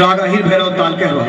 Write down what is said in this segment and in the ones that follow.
राग अहिर भैरव ताल कहवा।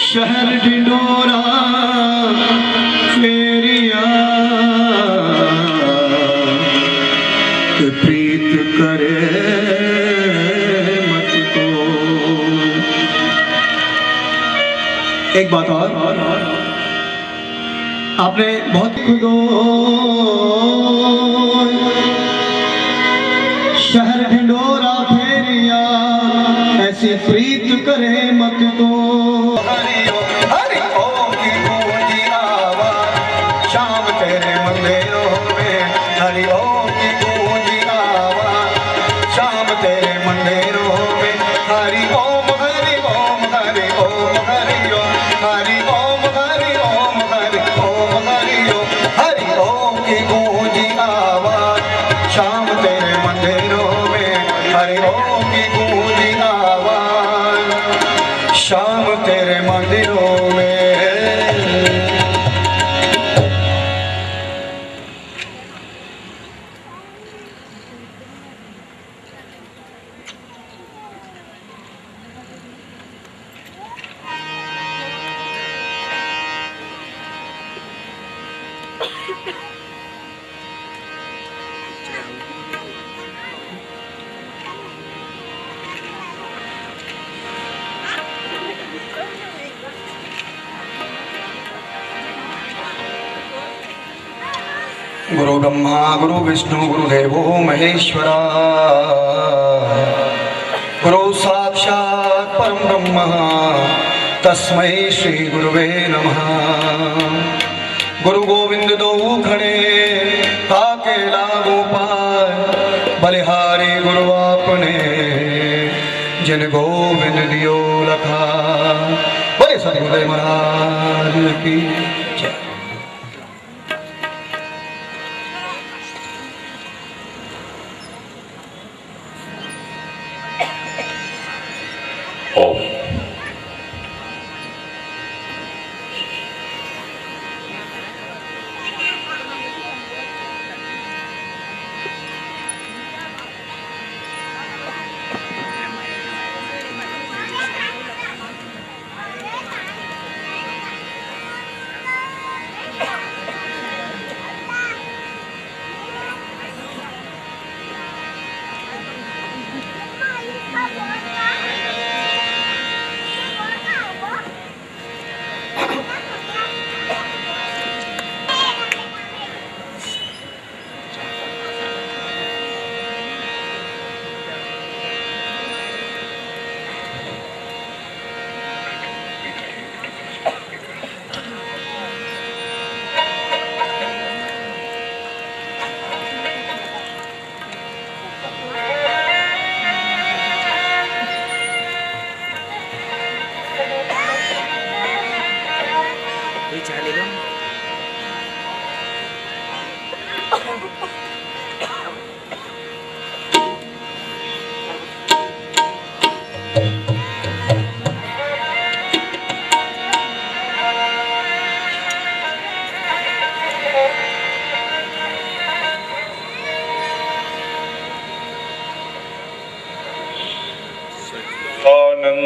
शहर ढिंडोरा फेरिया प्रीत करे मत को। एक बात और, आपने बहुत खुदो शहर ढिंडोरा फेरिया ऐसी प्रीत करे मत को। शाम तेरे मंदिरों में। गुरु ब्रह्मा गुरु विष्णु गुरुदेवो महेश्वरा गुरु साक्षात् परम ब्रह्म तस्मै श्री गुरुवे नमः। गुरु गोविंद दो खड़े ताके लागू पाए बलिहारी गुरु आपने जिन गोविंद दियो लखा। बोले सतगुरुदेव महाराज की जय।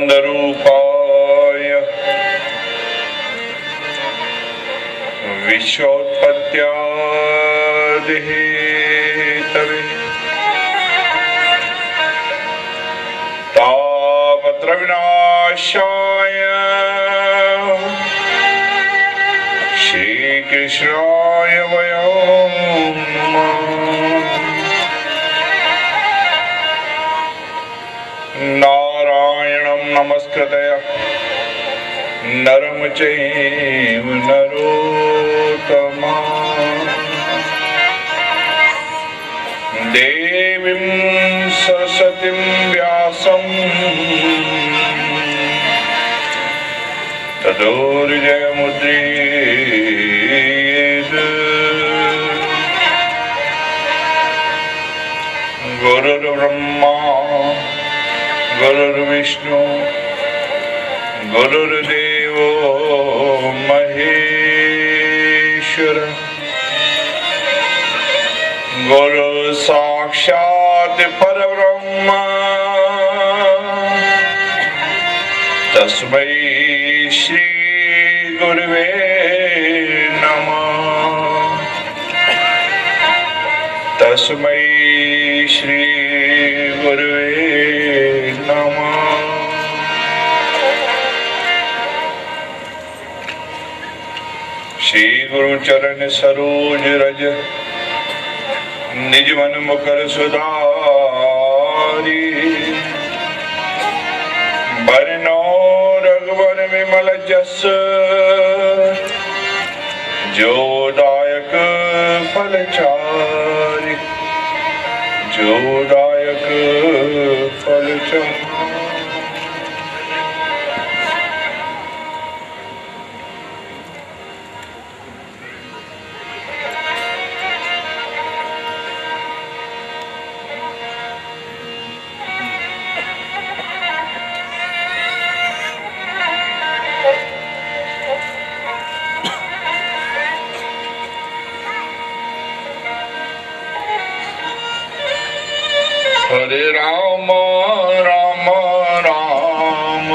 आनंदरूपाय विश्वोत्पत्त्यादिहेतवे तावत्र विनाशाय श्रीकृष्णाय वयं नारायणं नमस्कृत्य नरं चैव नरोत्तमं देवीं सरस्वतीं व्यासं ततो हृदयमुद्रयेत्। परब्रह्मा गुरुर्विष्णु गुरुर्देवो महेश्वर गुरु साक्षात् परब्रह्म तस्मै श्री गुरुवे नमः। तस्मै श्री गुरुवे नमः। श्री गुरु चरण सरोज रज निज मन मुकर सुधारी बरनो रघुवर विमल जस जो दायक फल चारि जो दायक फल चारि। हरे राम राम राम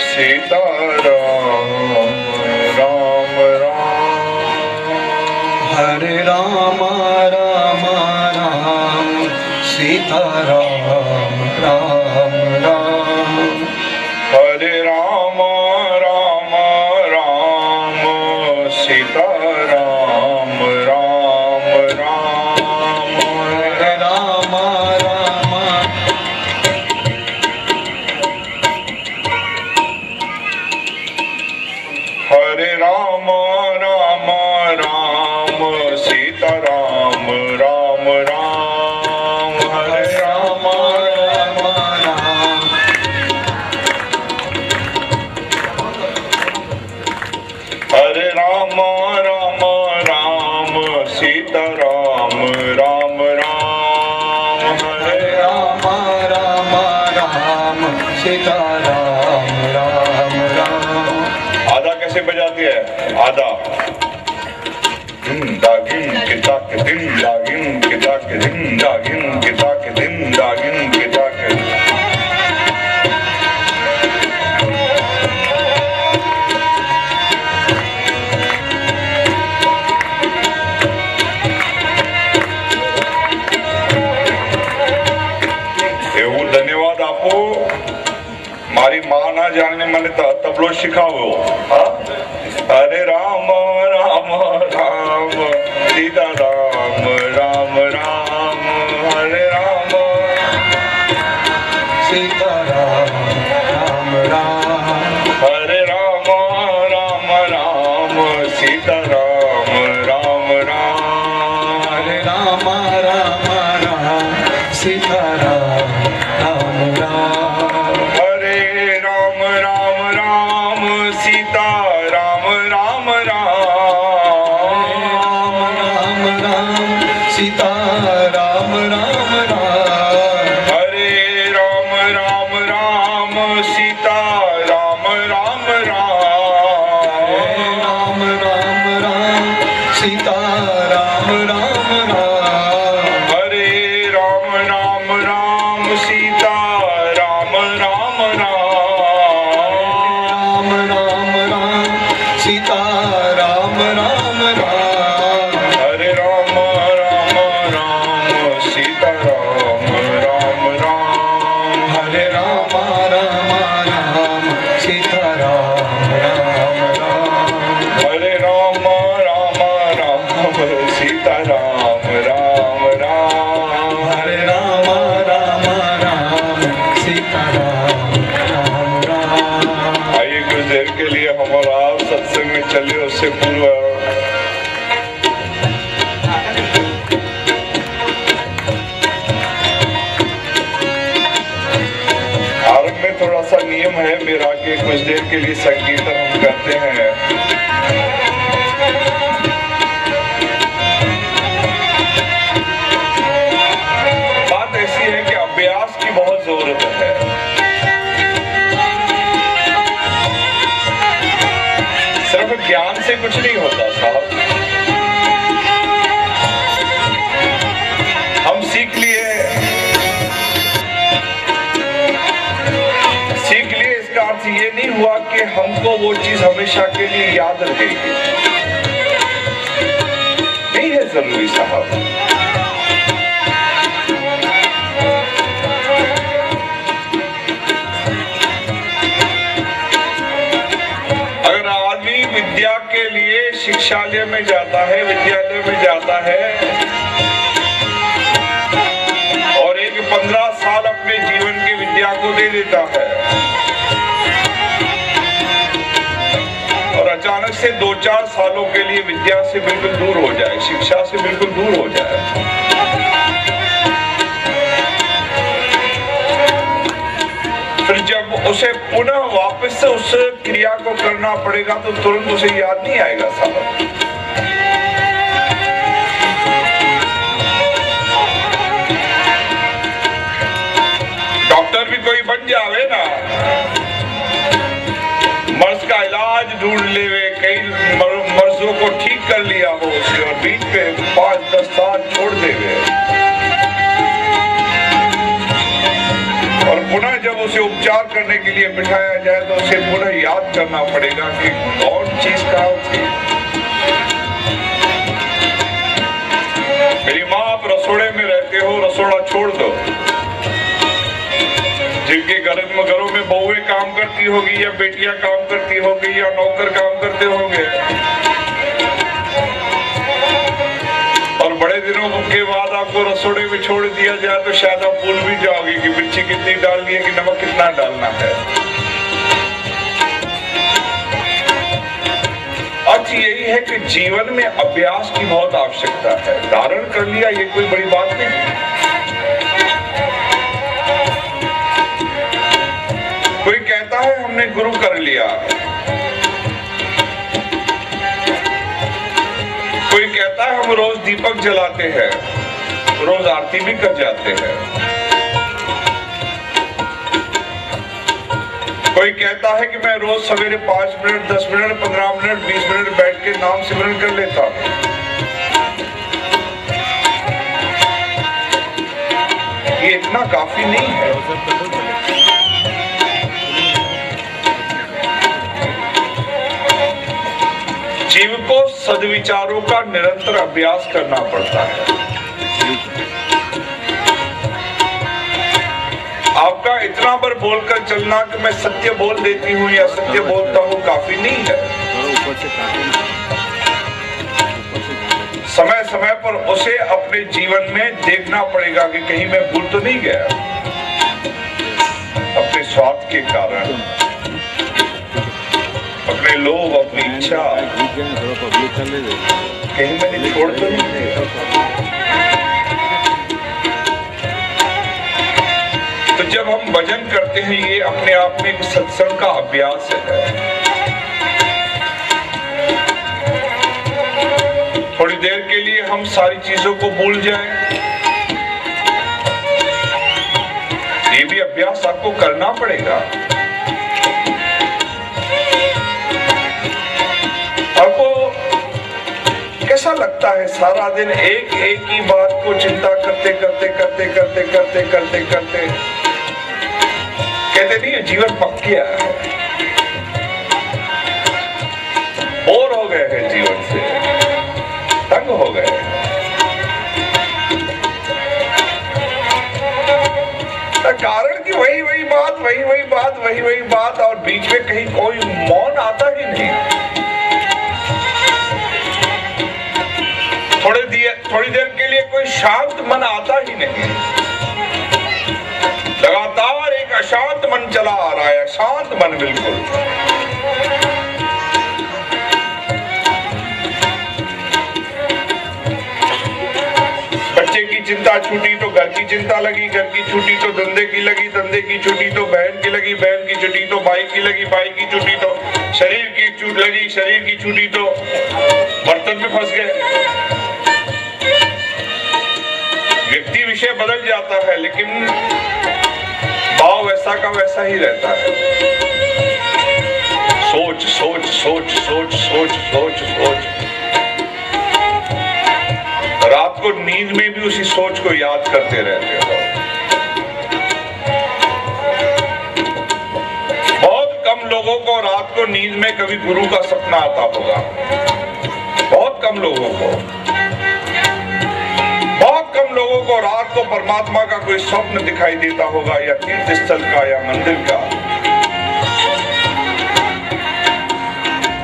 सीता राम राम राम। हरे राम राम राम सीता राम राम राम। हरे राम राम राम सीता राम राम राम। हरे राम राम हरे राम राम राम सीता राम राम राम। हरे राम राम राम हरे राम राम राम सीता राम राम राम। हरे हरे राम राम राम सीता राम राम राम। आधा कैसे बजाती है? आधा दिन दागिन किता के दिन दागिन किता के दिन दागिन किता के दिन दागिन किता के। એવું ધન્યવાદ આપો મારી માં ના જાણને મને તબલો શીખાવો। હા હરે રામ રામ રામ સીતા રામ રામ રામ। હરે રામ सीता राम राम राम। हरे राम राम राम सीता राम राम राम। हरे राम राम राम सीता राम राम राम। हरे राम राम राम सीता राम राम राम। राम राम सीता राम राम राम। हरे राम राम राम सीता राम राम राम। राम राम राम सीता राम राम राम। हरे राम राम राम सीता राम राम राम। राम राम राम सीता राम राम राम। हरे राम राम राम सीता राम राम राम। हरे राम राम राम सीता राम राम राम। हरे राम राम राम सीता राम राम राम। हरे राम राम राम सीता राम राम राम। आइए कुछ देर के लिए हमारा सत्संग में चले उससे पूर्व आरंभ में थोड़ा सा नियम है मेरा कि कुछ देर के लिए संकीर्तन हम करते हैं। बात कुछ नहीं होता साहब। हम सीख लिए इसका अर्थ ये नहीं हुआ कि हमको वो चीज हमेशा के लिए याद रहेगी, नहीं है जरूरी साहब। विद्या के लिए शिक्षालय में जाता है, विद्यालय में जाता है और एक 15 साल अपने जीवन की विद्या को दे देता है और अचानक से 2-4 सालों के लिए विद्या से बिल्कुल दूर हो जाए, शिक्षा से बिल्कुल दूर हो जाए। फिर जब उसे पुनः वापस से उस क्रिया को करना पड़ेगा तो तुरंत उसे याद नहीं आएगा साहब। डॉक्टर भी कोई बन जावे ना, मर्ज का इलाज ढूंढ लेवे, कई मर्जों को ठीक कर लिया हो उसे और बीच में 5-10 साल छोड़ देवे और पुनः जब उसे उपचार करने के लिए बिठाया जाए तो उसे पुनः याद करना पड़ेगा कि कौन चीज कहाँ थी। मेरी माँ, आप रसोड़े में रहते हो, रसोड़ा छोड़ दो। जिनके घरों में बहुएं काम करती होगी या बेटियां काम करती होगी या नौकर काम करते होंगे और बड़े दिनों के बाद आपको रसोड़े में छोड़ दिया जाए तो शायद आप भूल भी जाओगे कि मिर्ची कितनी डालनी है कि नमक कितना डालना है। अर्थ यही है कि जीवन में अभ्यास की बहुत आवश्यकता है। धारण कर लिया ये कोई बड़ी बात नहीं। कोई कहता है हमने गुरु कर लिया, कोई कहता है हम रोज दीपक जलाते हैं, रोज आरती भी कर जाते हैं। कोई कहता है कि मैं रोज सवेरे 5 मिनट, 10 मिनट, 15 मिनट, 20 मिनट बैठ के नाम सिमरन कर लेता हूं। ये इतना काफी नहीं है। जीव को सद्विचारों का निरंतर अभ्यास करना पड़ता है। आपका इतना बार बोलकर चलना कि मैं सत्य बोल देती हूँ या सत्य बोलता हूँ काफी नहीं है। समय समय पर उसे अपने जीवन में देखना पड़ेगा कि कहीं मैं भूल तो नहीं गया अपने स्वार्थ के कारण, अपने लोभ, अपनी इच्छा कहीं मैंने छोड़ तो नहीं दिया। तो जब हम भजन करते हैं ये अपने आप में एक सत्संग का अभ्यास है। थोड़ी देर के लिए हम सारी चीजों को भूल जाएं, ये भी अभ्यास आपको करना पड़ेगा। आपको कैसा लगता है सारा दिन एक ही बात को चिंता करते कहते नहीं जीवन पक गया है, बोर हो गए हैं जीवन से, तंग हो गए। कारण कि वही बात और बीच में कहीं कोई मौन आता ही नहीं। थोड़ी देर के लिए कोई शांत मन आता ही नहीं। लगातार एक अशांत मन चला आ रहा है, शांत मन बिल्कुल। बच्चे की चिंता छूटी तो घर की चिंता लगी, घर की छूटी तो धंधे की लगी, धंधे की छूटी तो बहन की लगी, बहन की छुट्टी तो भाई की लगी, भाई की छुट्टी तो शरीर की छूट लगी, शरीर की छुट्टी तो बर्तन में फंस गए। व्यक्ति विषय बदल जाता है लेकिन भाव वैसा का वैसा ही रहता है। सोच सोच सोच सोच सोच सोच सोच, रात को नींद में भी उसी सोच को याद करते रहते हो। बहुत कम लोगों को रात को नींद में कभी गुरु का सपना आता होगा, बहुत कम लोगों को। बहुत कम लोगों को रात को परमात्मा का कोई स्वप्न दिखाई देता होगा, या तीर्थ स्थल का या मंदिर का।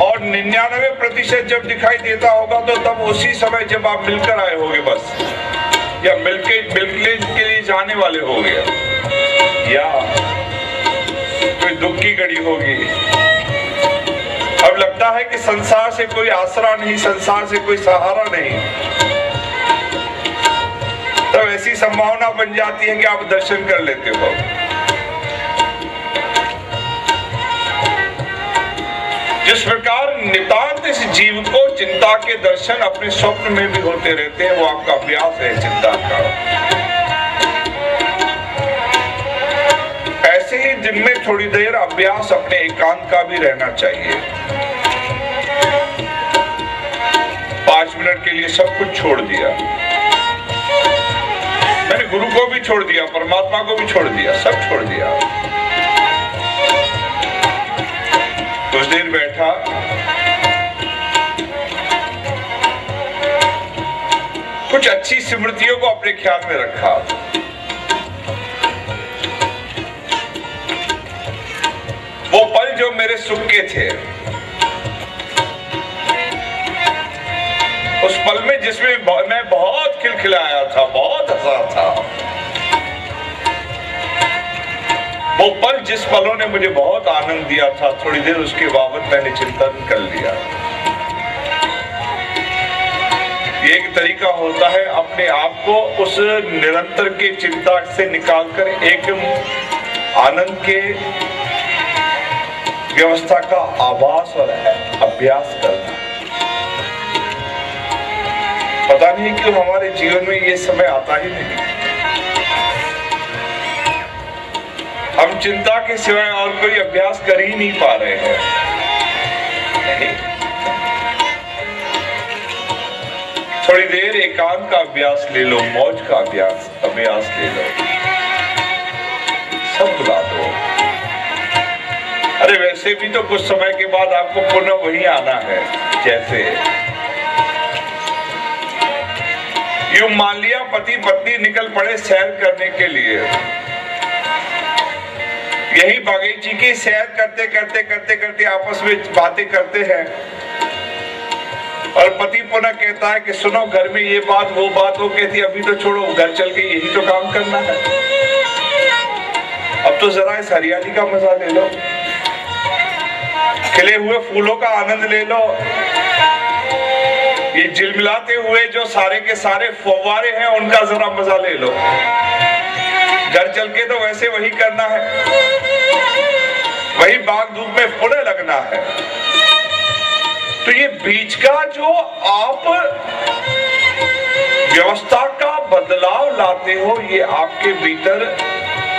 और 99% जब दिखाई देता होगा तो तब उसी समय जब आप मिलकर आए होगे बस, या मिलने के लिए जाने वाले होगे, या कोई दुख की घड़ी होगी। अब लगता है कि संसार से कोई आसरा नहीं, संसार से कोई सहारा नहीं, तब ऐसी संभावना बन जाती है कि आप दर्शन कर लेते हो। जिस प्रकार नितांत इस जीव को चिंता के दर्शन अपने स्वप्न में भी होते रहते हैं, वो आपका अभ्यास है चिंता का। ऐसे ही दिन में थोड़ी देर अभ्यास अपने एकांत का भी रहना चाहिए। 5 मिनट के लिए सब कुछ छोड़ दिया, मैंने गुरु को भी छोड़ दिया, परमात्मा को भी छोड़ दिया, सब छोड़ दिया। कुछ देर बैठा, कुछ अच्छी स्मृतियों को अपने ख्याल में रखा। वो पल जो मेरे सुख के थे, उस पल में जिसमें मैं बहुत खिलखिलाया था, बहुत हंसा था, वो पल जिस पलों ने मुझे बहुत आनंद दिया था, थोड़ी देर उसके बाबत मैंने चिंतन कर लिया। ये एक तरीका होता है अपने आप को उस निरंतर के चिंता से निकालकर एक आनंद के व्यवस्था का आभास और अभ्यास करना। पता नहीं क्यों हमारे जीवन में ये समय आता ही नहीं। हम चिंता के सिवाय और कोई अभ्यास कर ही नहीं पा रहे हैं। नहीं। थोड़ी देर एकांत का अभ्यास ले लो, मौज का अभ्यास ले लो, सब भुला दो। अरे वैसे भी तो कुछ समय के बाद आपको पुनः वही आना है। जैसे यूं मान लिया पति पत्नी निकल पड़े सैर करने के लिए, यही बागीची की सैर करते करते करते करते आपस में बातें करते हैं, और पति पुनः कहता है कि सुनो घर में ये बात वो बात, वो कहती अभी तो छोड़ो, घर चल के यही तो काम करना है, अब तो जरा इस हरियाली का मजा ले लो, खिले हुए फूलों का आनंद ले लो, ये झिलमिलाते हुए जो सारे के सारे फव्वारे हैं उनका जरा मजा ले लो। घर चल के तो वैसे वही करना है, वही भाग धूप में पुनः लगना है। तो ये बीच का जो आप व्यवस्था का बदलाव लाते हो, ये आपके भीतर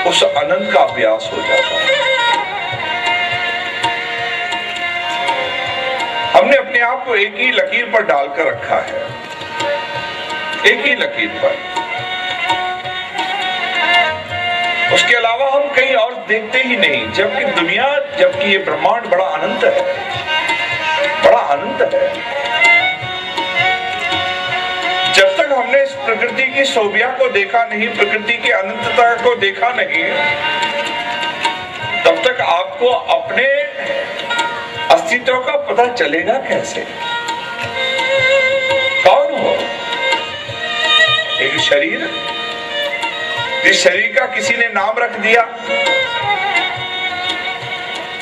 उस आनंद का अभ्यास हो जाता है। हमने अपने आप को एक ही लकीर पर डालकर रखा है, एक ही लकीर पर, उसके अलावा हम कहीं और देखते ही नहीं। जबकि दुनिया, जबकि ये ब्रह्मांड बड़ा अनंत है, बड़ा अनंत है। जब तक हमने इस प्रकृति की शोभा को देखा नहीं, प्रकृति की अनंतता को देखा नहीं, तब तक आपको अपने अस्तित्व का पता चलेगा कैसे? कौन हो? एक शरीर, इस शरीर का किसी ने नाम रख दिया,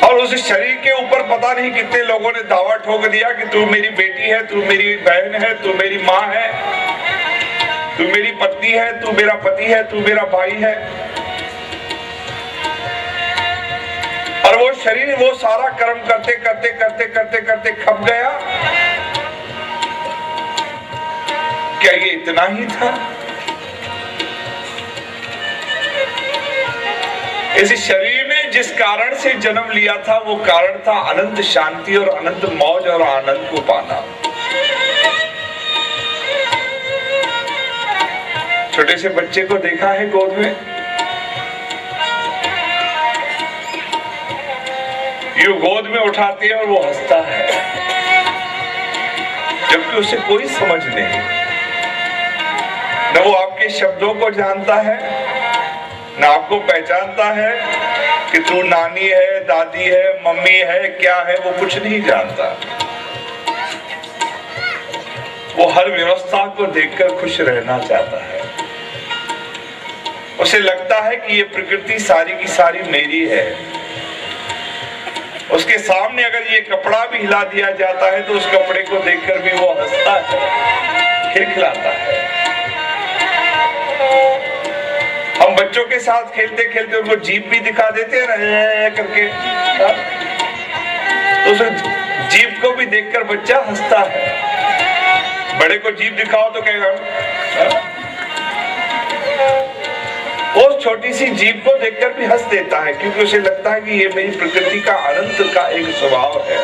और उस शरीर के ऊपर पता नहीं कितने लोगों ने दावा ठोक दिया कि तू मेरी बेटी है, तू मेरी बहन है, तू मेरी माँ है, तू मेरी पत्नी है, तू मेरा पति है, तू मेरा भाई है। और वो शरीर वो सारा कर्म करते करते करते करते करते खप गया। क्या ये इतना ही था? इस शरीर में जिस कारण से जन्म लिया था वो कारण था अनंत शांति और अनंत मौज और आनंद को पाना। छोटे से बच्चे को देखा है गोद में, यूं गोद में उठाते हैं और वो हंसता है, जबकि उसे कोई समझ नहीं, न वो आपके शब्दों को जानता है, न आपको पहचानता है कि तू नानी है, दादी है, मम्मी है, क्या है, वो कुछ नहीं जानता। वो हर व्यवस्था को देखकर खुश रहना चाहता है। उसे लगता है कि ये प्रकृति सारी की सारी मेरी है। उसके सामने अगर ये कपड़ा भी हिला दिया जाता है तो उस कपड़े को देखकर भी वो हंसता है, खिलखिलाता है। हम बच्चों के साथ खेलते खेलते उनको जीभ भी दिखा देते हैं ना करके, तो उस जीभ को भी देखकर बच्चा हंसता है। बड़े को जीभ दिखाओ तो कहेगा, वो छोटी सी जीभ को देखकर भी हंस देता है, क्योंकि उसे लगता है कि ये मेरी प्रकृति का अनंत का एक स्वभाव है।